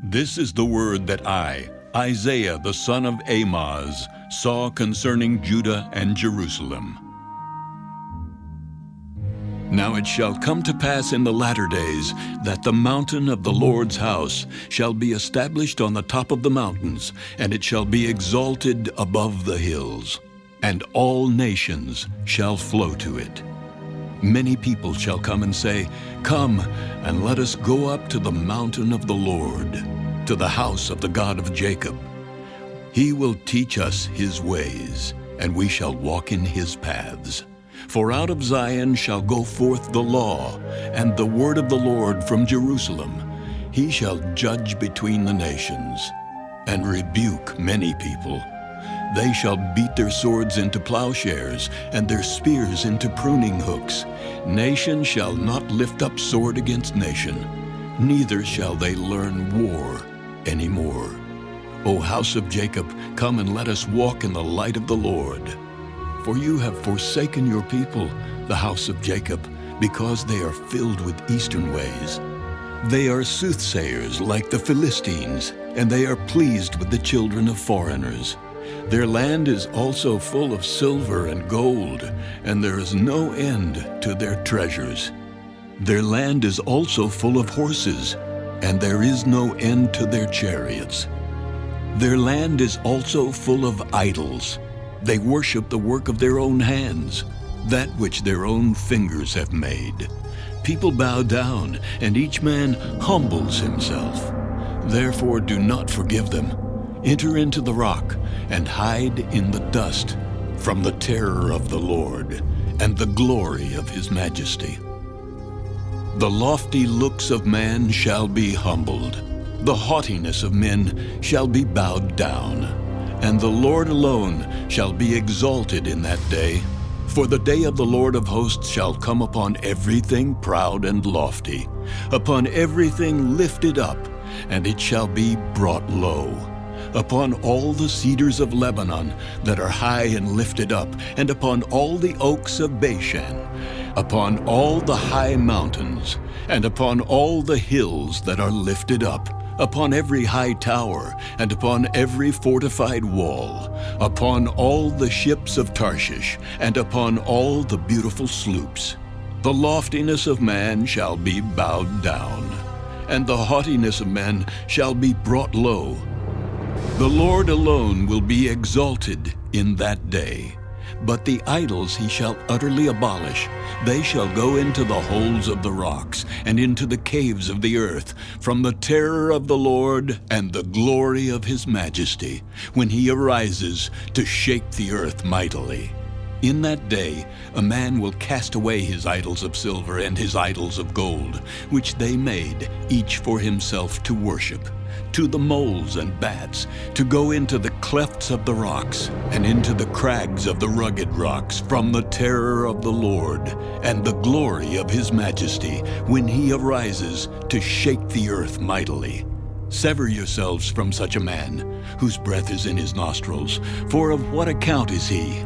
This is the word that I, Isaiah the son of Amoz, saw concerning Judah and Jerusalem. Now it shall come to pass in the latter days that the mountain of the Lord's house shall be established on the top of the mountains, and it shall be exalted above the hills, and all nations shall flow to it. Many people shall come and say, Come, and let us go up to the mountain of the Lord, to the house of the God of Jacob. He will teach us his ways, and we shall walk in his paths. For out of Zion shall go forth the law, and the word of the Lord from Jerusalem. He shall judge between the nations, and rebuke many people. They shall beat their swords into plowshares, and their spears into pruning hooks. Nation shall not lift up sword against nation, neither shall they learn war any more. O house of Jacob, come and let us walk in the light of the Lord. For you have forsaken your people, the house of Jacob, because they are filled with eastern ways. They are soothsayers like the Philistines, and they are pleased with the children of foreigners. Their land is also full of silver and gold, and there is no end to their treasures. Their land is also full of horses, and there is no end to their chariots. Their land is also full of idols. They worship the work of their own hands, that which their own fingers have made. People bow down, and each man humbles himself. Therefore do not forgive them. Enter into the rock, and hide in the dust from the terror of the Lord and the glory of his majesty. The lofty looks of man shall be humbled. The haughtiness of men shall be bowed down. And the Lord alone shall be exalted in that day. For the day of the Lord of hosts shall come upon everything proud and lofty, upon everything lifted up, and it shall be brought low. Upon all the cedars of Lebanon that are high and lifted up, and upon all the oaks of Bashan, upon all the high mountains, and upon all the hills that are lifted up, upon every high tower, and upon every fortified wall, upon all the ships of Tarshish, and upon all the beautiful sloops. The loftiness of man shall be bowed down, and the haughtiness of men shall be brought low. The Lord alone will be exalted in that day, but the idols he shall utterly abolish. They shall go into the holes of the rocks, and into the caves of the earth, from the terror of the Lord and the glory of his majesty, when he arises to shake the earth mightily. In that day a man will cast away his idols of silver and his idols of gold, which they made, each for himself to worship, to the moles and bats, to go into the clefts of the rocks, and into the crags of the rugged rocks, from the terror of the Lord and the glory of his majesty, when he arises to shake the earth mightily. Sever yourselves from such a man, whose breath is in his nostrils, for of what account is he?